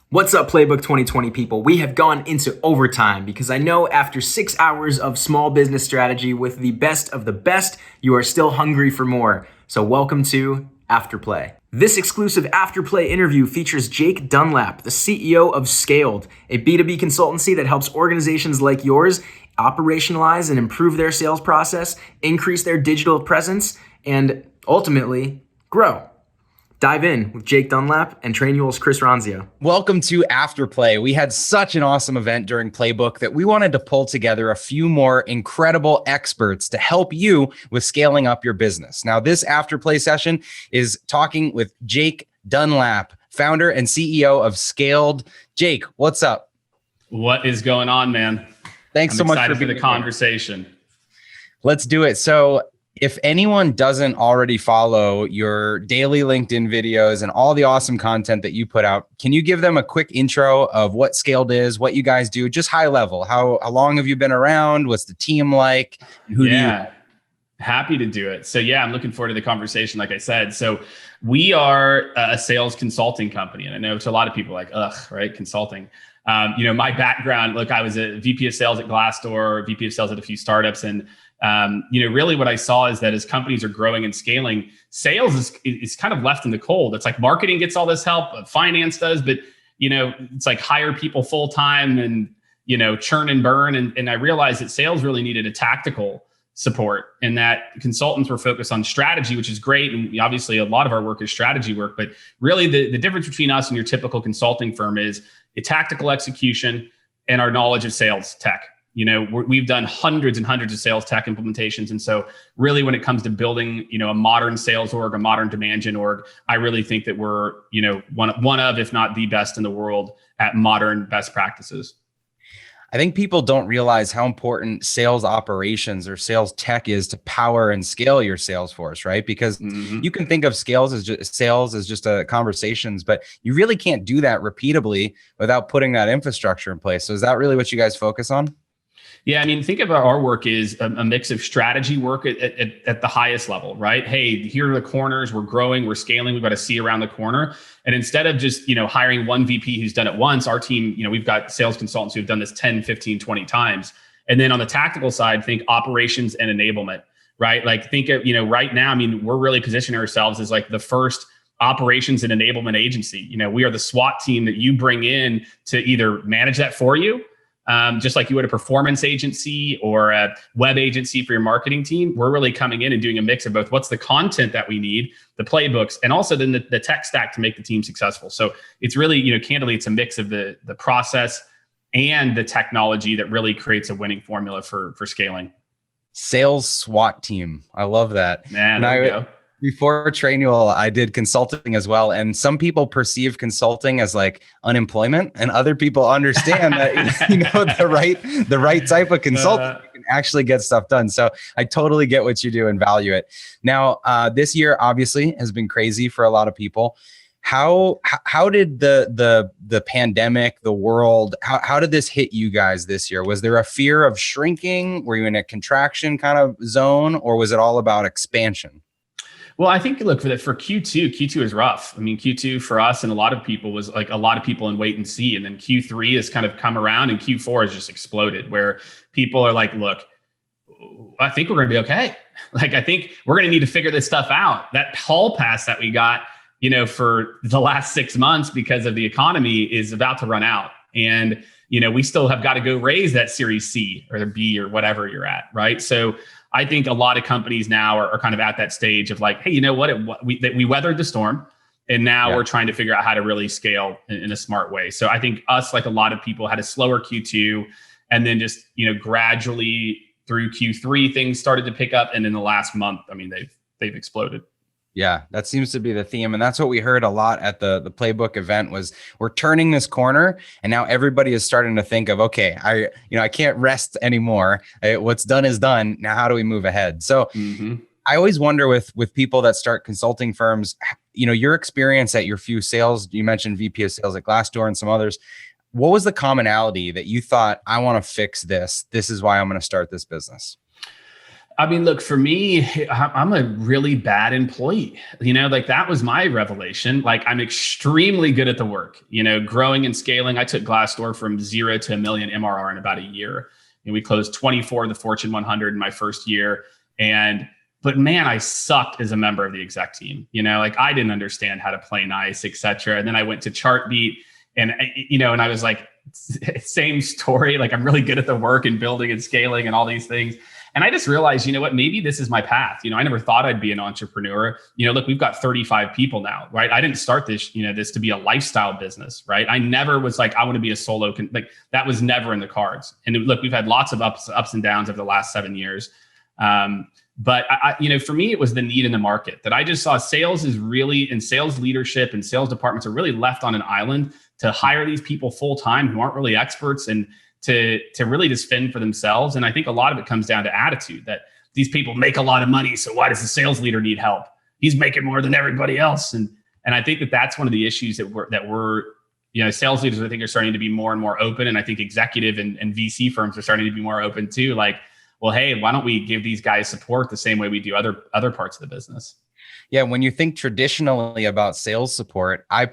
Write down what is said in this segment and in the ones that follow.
What's up, Playbook 2020 people? We have gone into overtime because I know after 6 hours of small business strategy with the best of the best, you are still hungry for more. So welcome to Afterplay. This exclusive Afterplay interview features Jake Dunlap, the CEO of Skaled, a B2B consultancy that helps organizations like yours operationalize and improve their sales process, increase their digital presence, and ultimately grow. Dive in with Jake Dunlap and Trainual's Chris Ronzio. Welcome to Afterplay. We had such an awesome event during Playbook that we wanted to pull together a few more incredible experts to help you with scaling up your business. Now, this Afterplay session is talking with Jake Dunlap, founder and CEO of Skaled. Jake, what's up? What is going on, man? Thanks so much for the conversation. Let's do it. So, if anyone doesn't already follow your daily LinkedIn videos and all the awesome content that you put out, can you give them a quick intro of what Skaled is, what you guys do, just high level? How long have you been around? What's the team like? Who do you? Happy to do it. So I'm looking forward to the conversation. Like I said, so we are a sales consulting company. And I know to a lot of people like, right? Consulting. My background, look, I was a VP of sales at Glassdoor, VP of sales at a few startups. And really what I saw is that as companies are growing and scaling, sales is kind of left in the cold. It's like marketing gets all this help, finance does, but it's like hire people full time and, churn and burn. And I realized that sales really needed a tactical support and that consultants were focused on strategy, which is great. And obviously a lot of our work is strategy work, but really the difference between us and your typical consulting firm is a tactical execution and our knowledge of sales tech. We've done hundreds and hundreds of sales tech implementations. And so really when it comes to building, a modern sales org, a modern demand gen org, I really think that we're, one of, if not the best in the world at modern best practices. I think people don't realize how important sales operations or sales tech is to power and scale your sales force, right? Because you can think of sales as just a conversations, but you really can't do that repeatably without putting that infrastructure in place. So is that really what you guys focus on? Yeah, think about our work is a mix of strategy work at the highest level, right? Hey, here are the corners, we're growing, we're scaling, we've got to see around the corner. And instead of just, hiring one VP who's done it once, our team, we've got sales consultants who've done this 10, 15, 20 times. And then on the tactical side, think operations and enablement, right? Like think of, right now, we're really positioning ourselves as like the first operations and enablement agency. We are the SWAT team that you bring in to either manage that for you, just like you would a performance agency or a web agency for your marketing team. We're really coming in and doing a mix of both what's the content that we need, the playbooks, and also then the tech stack to make the team successful. So it's really, candidly, it's a mix of the process and the technology that really creates a winning formula for scaling. Sales SWAT team. I love that. Man, there you go. Before Trainual, I did consulting as well. And some people perceive consulting as like unemployment, and other people understand that, the right type of consultant can actually get stuff done. So I totally get what you do and value it. Now, this year obviously has been crazy for a lot of people. How did the pandemic, the world, how did this hit you guys this year? Was there a fear of shrinking? Were you in a contraction kind of zone, or was it all about expansion? Well, I think, look, for Q2 is rough. Q2 for us and a lot of people was like a lot of people in wait and see. And then Q3 has kind of come around and Q4 has just exploded, where people are like, look, I think we're going to be okay. Like, I think we're going to need to figure this stuff out. That hall pass that we got, for the last 6 months because of the economy is about to run out. And, we still have got to go raise that Series C or B or whatever you're at, right? So I think a lot of companies now are kind of at that stage of like, hey, you know what? We weathered the storm, and now we're trying to figure out how to really scale in a smart way. So I think us, like a lot of people, had a slower Q2, and then just gradually through Q3 things started to pick up, and in the last month, they've exploded. Yeah, that seems to be the theme. And that's what we heard a lot at the Playbook event was we're turning this corner, and now everybody is starting to think of, okay, I can't rest anymore. What's done is done. Now, how do we move ahead? So I always wonder with people that start consulting firms, your experience at your few sales, you mentioned VP of sales at Glassdoor and some others. What was the commonality that you thought, I want to fix this? This is why I'm going to start this business? I mean, look, for me, I'm a really bad employee. Like that was my revelation. Like I'm extremely good at the work, growing and scaling. I took Glassdoor from 0 to 1 million MRR in about a year. And we closed 24 of the Fortune 100 in my first year. But man, I sucked as a member of the exec team. Like I didn't understand how to play nice, et cetera. And then I went to Chartbeat and I was like, same story. Like I'm really good at the work and building and scaling and all these things. And I just realized, maybe this is my path. I never thought I'd be an entrepreneur. Look, we've got 35 people now, right? I didn't start this, this to be a lifestyle business, right? I never was like, I want to be a solo, like that was never in the cards. And look, we've had lots of ups and downs over the last 7 years. But for me, it was the need in the market that I just saw sales is really, and sales leadership and sales departments are really left on an island to hire these people full time who aren't really experts and to really just fend for themselves. And I think a lot of it comes down to attitude that these people make a lot of money. So why does the sales leader need help? He's making more than everybody else. And I think that that's one of the issues that we're sales leaders, I think, are starting to be more and more open. And I think executive and VC firms are starting to be more open too. Like, well, hey, why don't we give these guys support the same way we do other parts of the business? Yeah, when you think traditionally about sales support, I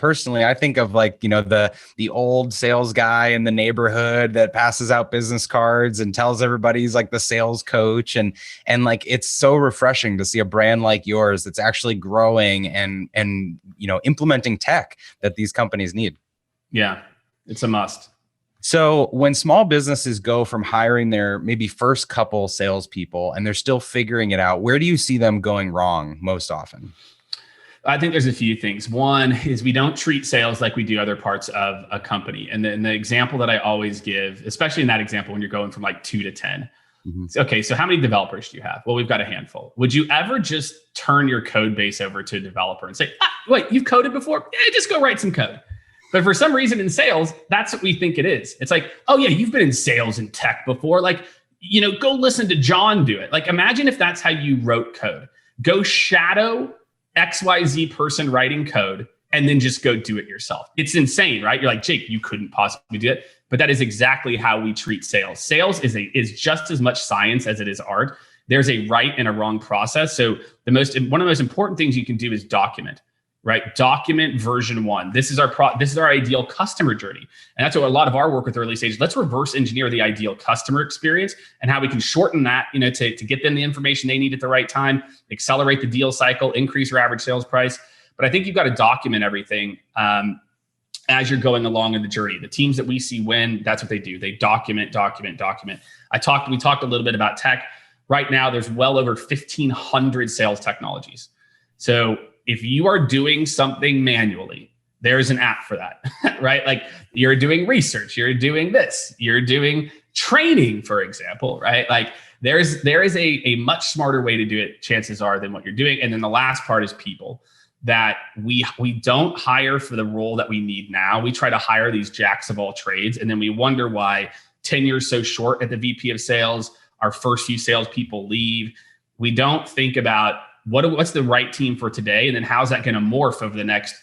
think of like, the old sales guy in the neighborhood that passes out business cards and tells everybody he's like the sales coach. And like, it's so refreshing to see a brand like yours that's actually growing and implementing tech that these companies need. Yeah, it's a must. So when small businesses go from hiring their maybe first couple salespeople and they're still figuring it out, where do you see them going wrong most often? I think there's a few things. One is we don't treat sales like we do other parts of a company. And then the example that I always give, especially in that example, when you're going from like 2 to 10. Mm-hmm. Okay, so how many developers do you have? Well, we've got a handful. Would you ever just turn your code base over to a developer and say, wait, you've coded before? Yeah, just go write some code. But for some reason in sales, that's what we think it is. It's like, oh yeah, you've been in sales and tech before. Like, go listen to John do it. Like, imagine if that's how you wrote code. Go shadow XYZ person writing code and then just go do it yourself. It's insane, right? You're like, Jake, you couldn't possibly do it. But that is exactly how we treat sales. Sales is just as much science as it is art. There's a right and a wrong process. So one of the most important things you can do is document. Right? Document version 1. This is our ideal customer journey. And that's what a lot of our work with early stage. Let's reverse engineer the ideal customer experience and how we can shorten that, to get them the information they need at the right time, accelerate the deal cycle, increase your average sales price. But I think you've got to document everything as you're going along in the journey. The teams that we see win, that's what they do. They document. We talked a little bit about tech. Right now, there's well over 1,500 sales technologies. So if you are doing something manually, there's an app for that, right? Like you're doing research, you're doing this, you're doing training, for example, right? Like there is a much smarter way to do it, chances are, than what you're doing. And then the last part is people, that we don't hire for the role that we need now. We try to hire these jacks of all trades. And then we wonder why tenure's so short at the VP of sales, our first few salespeople leave. We don't think about what's the right team for today? And then how's that going to morph over the next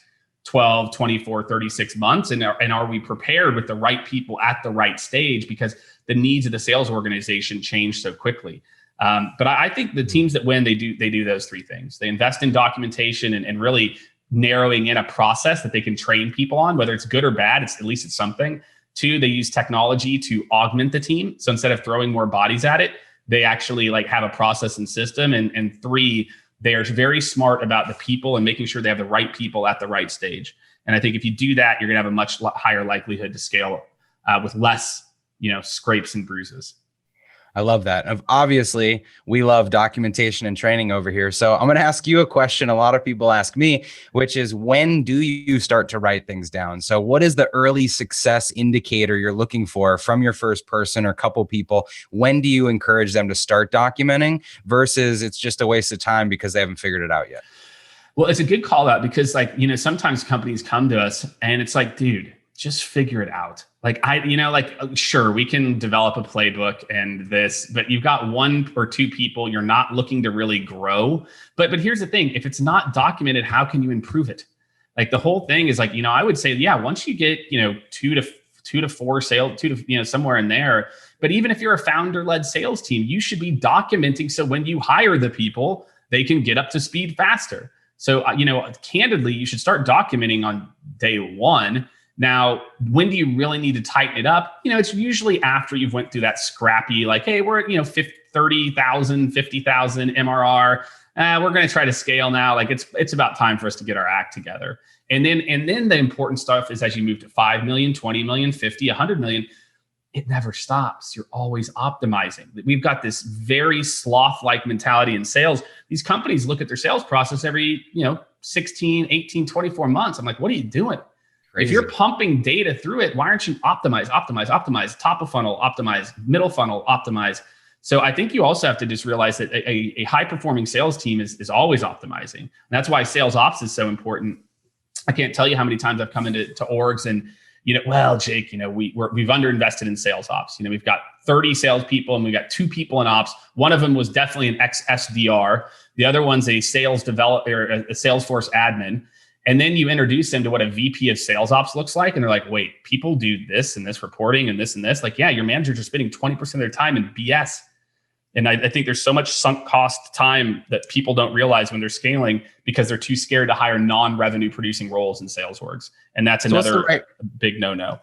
12, 24, 36 months? And are we prepared with the right people at the right stage? Because the needs of the sales organization change so quickly. But I think the teams that win, they do those three things. They invest in documentation and really narrowing in a process that they can train people on, whether it's good or bad, at least it's something. 2, they use technology to augment the team. So instead of throwing more bodies at it, they actually have a process and system. And 3, they are very smart about the people and making sure they have the right people at the right stage. And I think if you do that, you're going to have a much higher likelihood to scale with less, scrapes and bruises. I love that. Obviously, we love documentation and training over here. So I'm going to ask you a question a lot of people ask me, which is, when do you start to write things down? So what is the early success indicator you're looking for from your first person or couple people? When do you encourage them to start documenting versus it's just a waste of time because they haven't figured it out yet? Well, it's a good call out because sometimes companies come to us and it's like, dude, just figure it out. Sure, we can develop a playbook and this, but you've got 1 or 2 people, you're not looking to really grow. But here's the thing, if it's not documented, how can you improve it? Like the whole thing is I would say, yeah, once you get, 2 to 2 to 4 sales, somewhere in there. But even if you're a founder-led sales team, you should be documenting. So when you hire the people, they can get up to speed faster. So, candidly, you should start documenting on day one. Now, when do you really need to tighten it up? It's usually after you've went through that scrappy, like, hey, we're at, 30,000, 50,000 MRR. We're going to try to scale now. Like it's about time for us to get our act together. And then the important stuff is as you move to 5 million, 20 million, 50, 100 million, it never stops. You're always optimizing. We've got this very sloth-like mentality in sales. These companies look at their sales process every, 16, 18, 24 months. I'm like, what are you doing? Crazy. If you're pumping data through it, why aren't you optimize, top of funnel, optimize, middle funnel, optimize? So I think you also have to just realize that a high-performing sales team is always optimizing. And that's why sales ops is so important. I can't tell you how many times I've come into orgs and, well, Jake, we've underinvested in sales ops. We've got 30 salespeople and we've got 2 people in ops. One of them was definitely an ex-SDR. The other one's a sales developer, a Salesforce admin. And then you introduce them to what a VP of sales ops looks like. And they're like, wait, people do this and this reporting and this and this. Like, yeah, your managers are spending 20% of their time in BS. And I think there's so much sunk cost time that people don't realize when they're scaling because they're too scared to hire non-revenue producing roles in sales orgs. And that's another big no-no.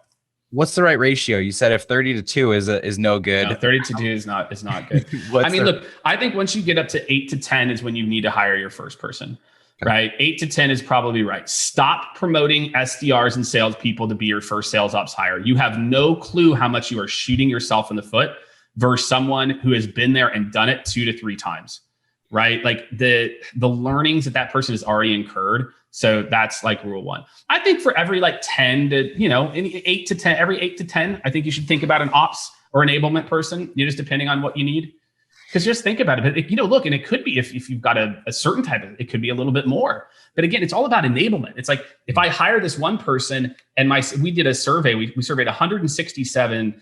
What's the right ratio? You said if 30 to 2 is no good. No, 30 to 2 is not good. Look, I think once you get up to 8 to 10 is when you need to hire your first person. Right? 8 to 10 is probably right. Stop promoting SDRs and salespeople to be your first sales ops hire. You have no clue how much you are shooting yourself in the foot versus someone who has been there and done it 2 to 3 times, right? Like the learnings that person has already incurred. So that's like rule 1. I think for every 10 to, 8 to 10, every 8 to 10, I think you should think about an ops or enablement person, just depending on what you need. Because just think about it. But, look, and it could be if you've got a certain type of, it could be a little bit more. But again, it's all about enablement. It's like if I hire this one person and we did a survey, we surveyed 167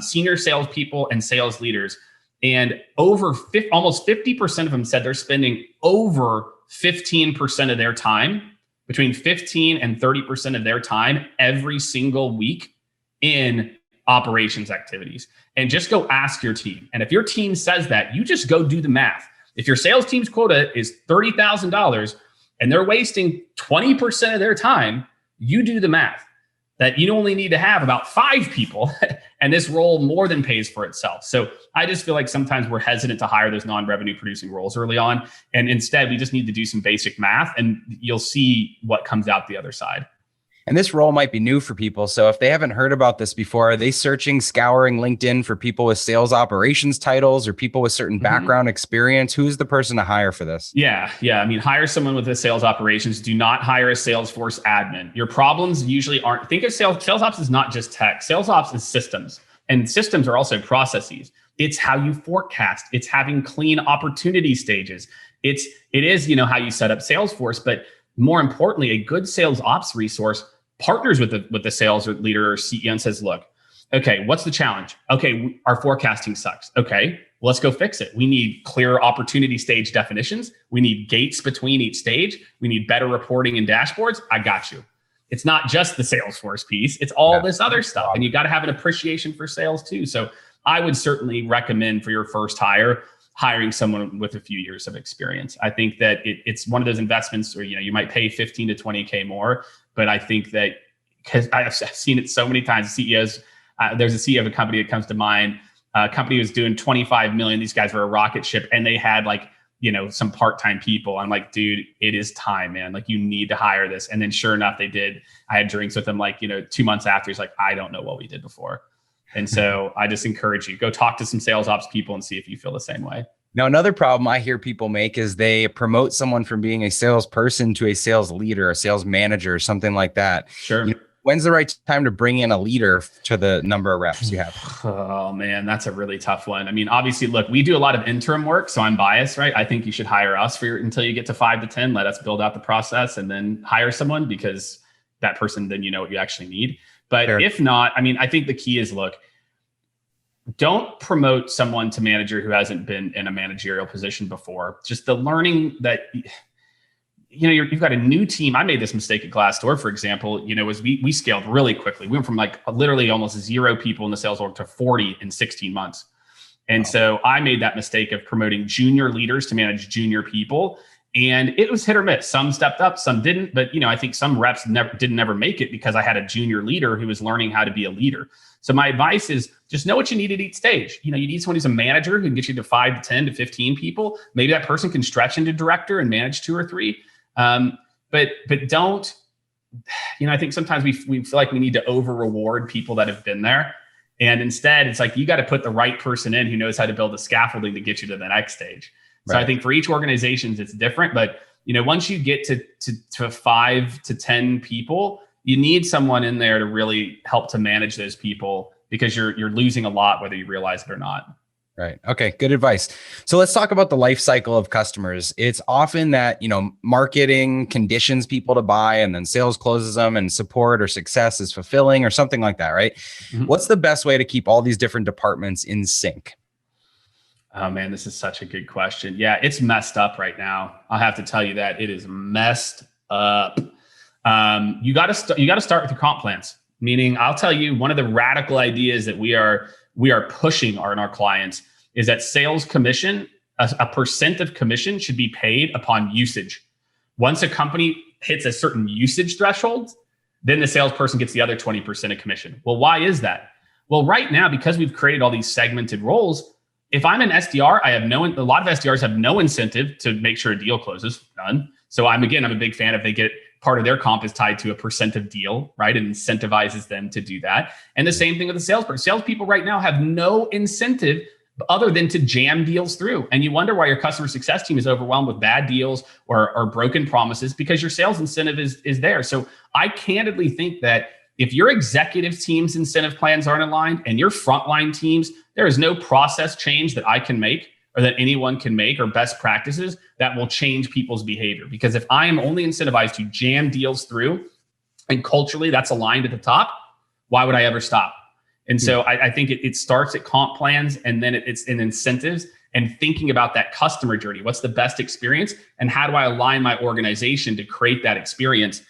senior salespeople and sales leaders, and almost 50% of them said they're spending over 15% of their time, between 15 and 30% of their time every single week in operations activities. And just go ask your team. And if your team says that, you just go do the math. If your sales team's quota is $30,000 and they're wasting 20% of their time, you do the math that you only need to have about 5 people and this role more than pays for itself. So I just feel like sometimes we're hesitant to hire those non-revenue producing roles early on. And instead we just need to do some basic math and you'll see what comes out the other side. And this role might be new for people. So if they haven't heard about this before, are they scouring LinkedIn for people with sales operations titles or people with certain background experience? Who's the person to hire for this? Yeah. I mean, hire someone with a sales operations. Do not hire a Salesforce admin. Your problems usually aren't, think of sales ops is not just tech. Sales ops is systems, and systems are also processes. It's how you forecast. It's having clean opportunity stages. It is, how you set up Salesforce, but more importantly, a good sales ops resource partners with the sales leader or CEO and says, look, okay, what's the challenge? Okay, our forecasting sucks. Okay, well, let's go fix it. We need clear opportunity stage definitions. We need gates between each stage. We need better reporting and dashboards. I got you. It's not just the Salesforce piece. It's all this other stuff. And you got to have an appreciation for sales too. So I would certainly recommend for your first hire, hiring someone with a few years of experience. I think that it's one of those investments where, you might pay 15 to 20K more, but I think that because I've seen it so many times, CEOs, there's a CEO of a company that comes to mind. A company was doing 25 million. These guys were a rocket ship and they had some part-time people. I'm like, dude, it is time, man. Like you need to hire this. And then sure enough, they did. I had drinks with them 2 months after. He's like, I don't know what we did before. And so I just encourage you, go talk to some sales ops people and see if you feel the same way. Now, another problem I hear people make is they promote someone from being a salesperson to a sales leader, a sales manager, or something like that. Sure. When's the right time to bring in a leader to the number of reps you have? Oh man, that's a really tough one. I mean, obviously, look, we do a lot of interim work, so I'm biased, right? I think you should hire us until you get to 5 to 10. Let us build out the process and then hire someone because that person, then you know what you actually need. But if not, I mean, I think the key is, look, don't promote someone to manager who hasn't been in a managerial position before. Just the learning that you've got a new team. I made this mistake at Glassdoor, for example, was we scaled really quickly. We went from like literally almost 0 people in the sales org to 40 in 16 months. And so I made that mistake of promoting junior leaders to manage junior people. And it was hit or miss. Some stepped up, some didn't. But, I think some reps didn't ever make it because I had a junior leader who was learning how to be a leader. So my advice is just know what you need at each stage. You need someone who's a manager who can get you to 5 to 10 to 15 people. Maybe that person can stretch into director and manage 2 or 3. But don't, I think sometimes we feel like we need to over reward people that have been there. And instead it's like, you got to put the right person in who knows how to build the scaffolding to get you to the next stage. So I think for each organization, it's different, but once you get to 5 to 10 people, you need someone in there to really help to manage those people because you're losing a lot, whether you realize it or not. Right. Okay. Good advice. So let's talk about the life cycle of customers. It's often that, marketing conditions people to buy and then sales closes them and support or success is fulfilling or something like that, right? Mm-hmm. What's the best way to keep all these different departments in sync? Oh man, this is such a good question. Yeah, it's messed up right now. I'll have to tell you that it is messed up. You got to start with your comp plans. Meaning, I'll tell you, one of the radical ideas that we are pushing on our clients is that sales commission, a percent of commission should be paid upon usage. Once a company hits a certain usage threshold, then the salesperson gets the other 20% of commission. Well, why is that? Well, right now, because we've created all these segmented roles, if I'm an SDR, a lot of SDRs have no incentive to make sure a deal closes, none. So I'm a big fan if they get part of their comp is tied to a percent of deal, right? It incentivizes them to do that. And the same thing with the salesperson. Salespeople right now have no incentive other than to jam deals through. And you wonder why your customer success team is overwhelmed with bad deals or broken promises because your sales incentive is there. So I candidly think that if your executive team's incentive plans aren't aligned and your frontline teams, there is no process change that I can make or that anyone can make or best practices that will change people's behavior. Because if I am only incentivized to jam deals through and culturally that's aligned at the top, why would I ever stop? And so I think it starts at comp plans and then it's in incentives and thinking about that customer journey. What's the best experience and how do I align my organization to create that experience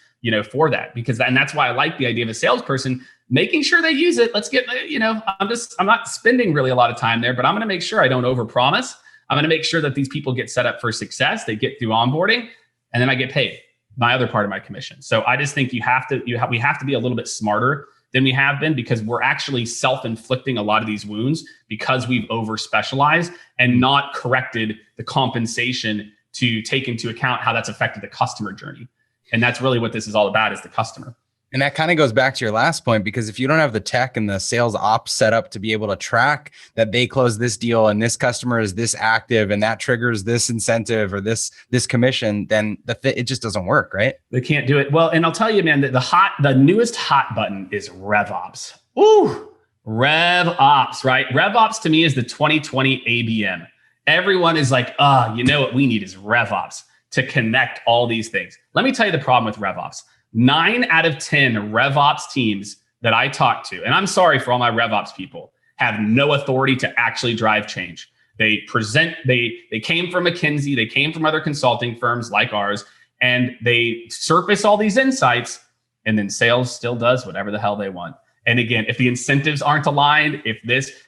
for that, and that's why I like the idea of a salesperson making sure they use it. Let's get, I'm not spending really a lot of time there, but I'm going to make sure I don't overpromise. I'm going to make sure that these people get set up for success. They get through onboarding and then I get paid my other part of my commission. So I just think we have to be a little bit smarter than we have been because we're actually self-inflicting a lot of these wounds because we've over specialized and not corrected the compensation to take into account how that's affected the customer journey. And that's really what this is all about, is the customer. And that kind of goes back to your last point, because if you don't have the tech and the sales ops set up to be able to track that they close this deal and this customer is this active and that triggers this incentive or this commission, then it just doesn't work, right? They can't do it. Well, and I'll tell you, man, that the newest hot button is revops. Ooh, revops, right? Revops to me is the 2020 ABM. Everyone is like, what we need is revops to connect all these things. Let me tell you the problem with revops. 9 out of 10 revops teams that I talk to, and I'm sorry for all my revops people, have no authority to actually drive change. They came from McKinsey, they came from other consulting firms like ours, and they surface all these insights, and then sales still does whatever the hell they want. And again, if the incentives aren't aligned,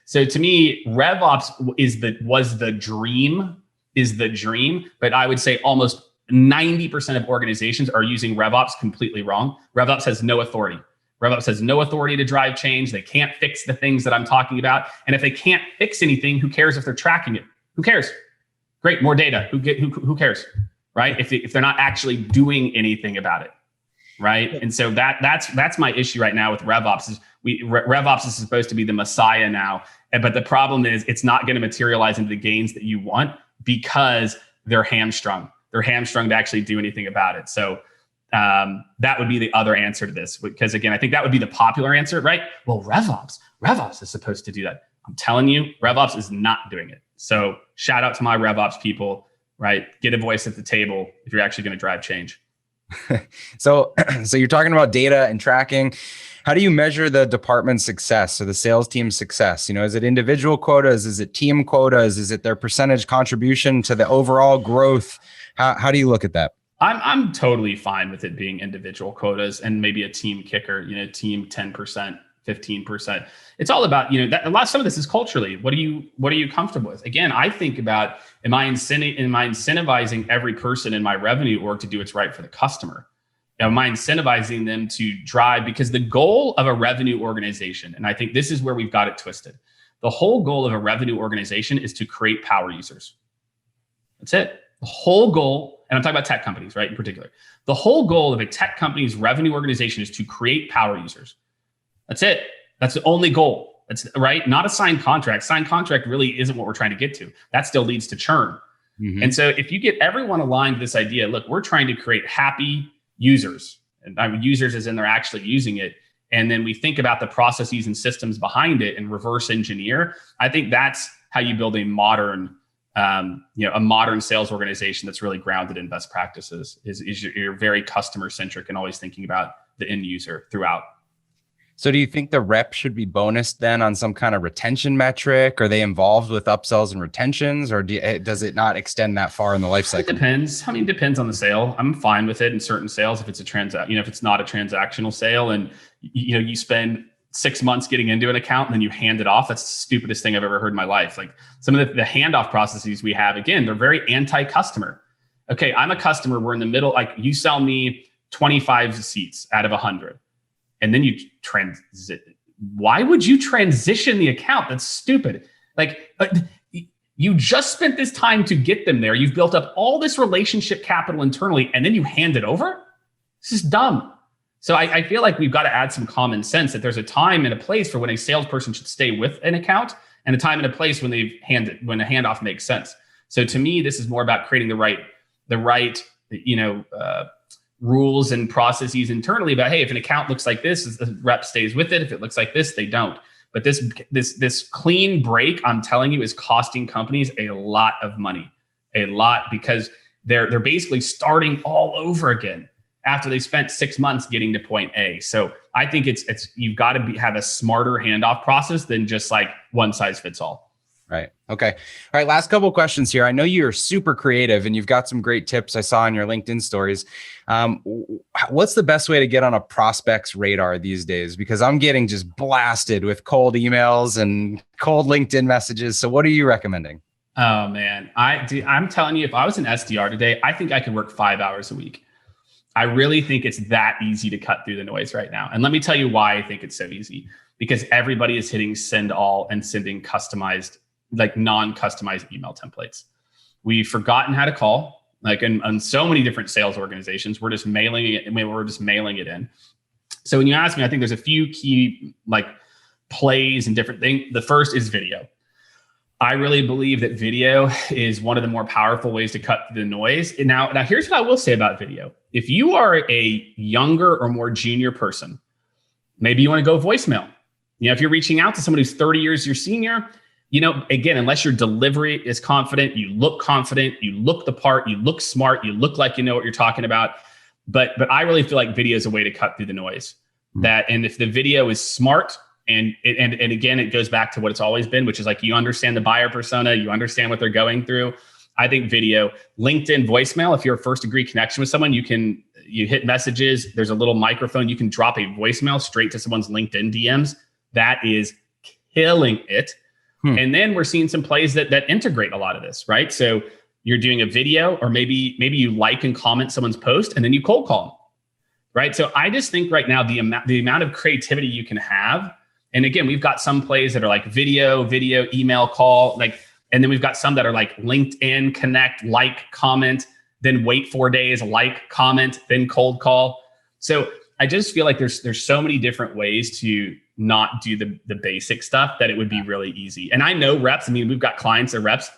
so to me, revops was the dream, but I would say almost 90% of organizations are using revops completely wrong. Revops has no authority. Revops has no authority to drive change. They can't fix the things that I'm talking about. And if they can't fix anything, who cares if they're tracking it? Who cares? Great, more data. Who cares, right? If they're not actually doing anything about it, right? And so that's my issue right now with revops. Revops is supposed to be the messiah now, but the problem is it's not going to materialize into the gains that you want because they're hamstrung. They're hamstrung to actually do anything about it. So that would be the other answer to this, because again, I think that would be the popular answer, right? Well, revops is supposed to do that. I'm telling you, revops is not doing it. So shout out to my revops people, right? Get a voice at the table if you're actually going to drive change. So you're talking about data and tracking. How do you measure the department's success or the sales team's success? Is it individual quotas? Is it team quotas? Is it their percentage contribution to the overall growth? How do you look at that? I'm totally fine with it being individual quotas and maybe a team kicker, team 10%, 15%. It's all about, some of this is culturally. What are you comfortable with? Again, I think about, am I incentivizing every person in my revenue org to do what's right for the customer? Am I incentivizing them to drive? Because the goal of a revenue organization, and I think this is where we've got it twisted. The whole goal of a revenue organization is to create power users. That's it. The whole goal, and I'm talking about tech companies, right, in particular. The whole goal of a tech company's revenue organization is to create power users. That's it. That's the only goal. That's right. Not a signed contract. Signed contract really isn't what we're trying to get to. That still leads to churn. Mm-hmm. And so if you get everyone aligned to this idea, look, we're trying to create happy users, and I mean, users as in they're actually using it. And then we think about the processes and systems behind it and reverse engineer. I think that's how you build a modern sales organization that's really grounded in best practices. Is you're very customer centric and always thinking about the end user throughout. So do you think the rep should be bonused then on some kind of retention metric? Are they involved with upsells and retentions, or does it not extend that far in the life cycle? It depends. I mean, it depends on the sale. I'm fine with it in certain sales if it's if it's not a transactional sale and you spend 6 months getting into an account and then you hand it off. That's the stupidest thing I've ever heard in my life. Like some of the handoff processes we have, again, they're very anti-customer. Okay, I'm a customer. We're in the middle. Like you sell me 25 seats out of 100. And then you transit. Why would you transition the account? That's stupid. Like you just spent this time to get them there. You've built up all this relationship capital internally, and then you hand it over? This is dumb. So I feel like we've got to add some common sense that there's a time and a place for when a salesperson should stay with an account, and a time and a place when when a handoff makes sense. So to me, this is more about creating the right rules and processes internally about, hey, if an account looks like this, the rep stays with it. If it looks like this, they don't. But this clean break, I'm telling you, is costing companies a lot of money, because they're basically starting all over again after they spent 6 months getting to point A. So I think it's you've got to have a smarter handoff process than just like one size fits all. Right. Okay. All right. Last couple of questions here. I know you're super creative and you've got some great tips I saw on your LinkedIn stories. What's the best way to get on a prospect's radar these days? Because I'm getting just blasted with cold emails and cold LinkedIn messages. So what are you recommending? Oh man, I'm telling you, if I was an SDR today, I think I could work 5 hours a week. I really think it's that easy to cut through the noise right now. And let me tell you why I think it's so easy. Because everybody is hitting send all and sending customized, like non-customized email templates. We've forgotten how to call, like in so many different sales organizations, we're just mailing it in. So when you ask me, I think there's a few key like plays and different things. The first is video. I really believe that video is one of the more powerful ways to cut through the noise. And now here's what I will say about video. If you are a younger or more junior person, maybe you want to go voicemail. If you're reaching out to someone who's 30 years your senior, again, unless your delivery is confident, you look the part, you look smart, you look like you know what you're talking about. But I really feel like video is a way to cut through the noise. And if the video is smart, and again, it goes back to what it's always been, which is like you understand the buyer persona, you understand what they're going through. I think video, LinkedIn voicemail, if you're a first degree connection with someone, you hit messages, there's a little microphone, you can drop a voicemail straight to someone's LinkedIn DMs. That is killing it. And then we're seeing some plays that integrate a lot of this, right? So you're doing a video, or maybe you like and comment someone's post, and then you cold call them, right? So I just think right now the amount of creativity you can have, and again, we've got some plays that are like video, email, call, and then we've got some that are like LinkedIn, connect, like, comment, then wait 4 days, like, comment, then cold call. So I just feel like there's so many different ways to not do the basic stuff that it would be really easy. And I know reps, we've got clients or reps,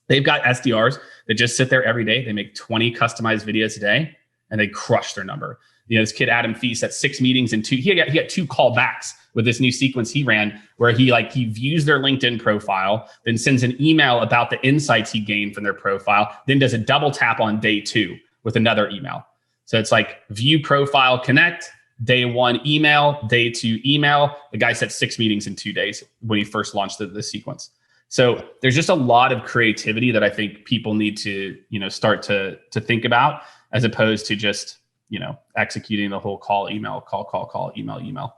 they've got SDRs that just sit there every day. They make 20 customized videos a day and they crush their number. This kid, Adam Feast, had 6 meetings and he got 2 callbacks with this new sequence he ran where he views their LinkedIn profile, then sends an email about the insights he gained from their profile, then does a double tap on day 2 with another email. So it's like view profile, connect, day 1 email, day 2 email. The guy set 6 meetings in 2 days when he first launched the sequence. So there's just a lot of creativity that I think people need to, start to think about. as opposed to just, executing the whole call, email, email.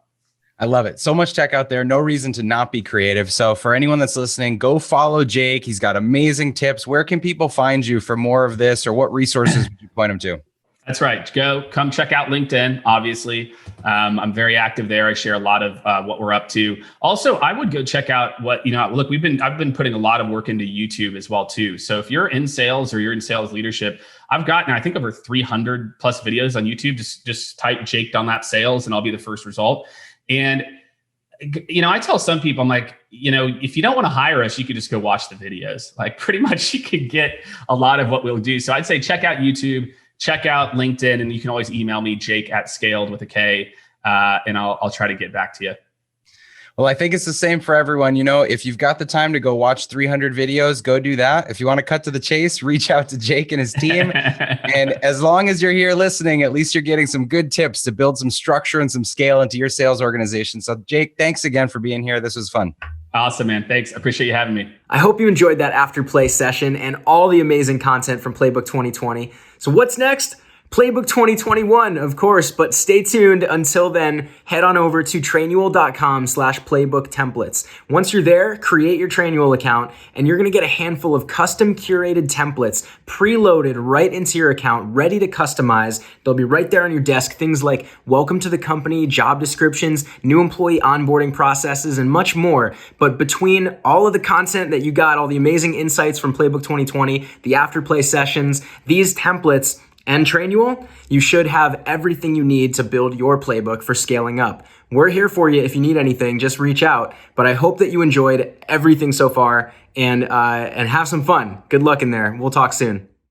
I love it. So much tech out there. No reason to not be creative. So for anyone that's listening, go follow Jake. He's got amazing tips. Where can people find you for more of this, or what resources would you point them to? That's right. Come check out LinkedIn. Obviously, I'm very active there. I share a lot of what we're up to. Also, I would go check out what, look, I've been putting a lot of work into YouTube as well too. So if you're in sales or you're in sales leadership, I've gotten, I think, over 300 plus videos on YouTube. Just type Jake Dunlap sales and I'll be the first result. And, I tell some people, I'm like, if you don't want to hire us, you could just go watch the videos. Like pretty much you could get a lot of what we'll do. So I'd say check out YouTube, check out LinkedIn, and you can always email me, Jake@Skaled with a K, and I'll try to get back to you. Well, I think it's the same for everyone. If you've got the time to go watch 300 videos, go do that. If you want to cut to the chase, reach out to Jake and his team. And as long as you're here listening, at least you're getting some good tips to build some structure and some scale into your sales organization. So Jake, thanks again for being here. This was fun. Awesome, man. Thanks. I appreciate you having me. I hope you enjoyed that after play session and all the amazing content from Playbook 2020. So what's next? Playbook 2021, of course, but stay tuned. Until then, head on over to trainual.com/playbook templates. Once you're there, create your Trainual account, and you're going to get a handful of custom curated templates preloaded right into your account, ready to customize. They'll be right there on your desk. Things like welcome to the company, job descriptions, new employee onboarding processes, and much more. But between all of the content that you got, all the amazing insights from Playbook 2020, the afterplay sessions, these templates, and Trainual, you should have everything you need to build your playbook for scaling up. We're here for you. If you need anything, just reach out. But I hope that you enjoyed everything so far and have some fun. Good luck in there. We'll talk soon.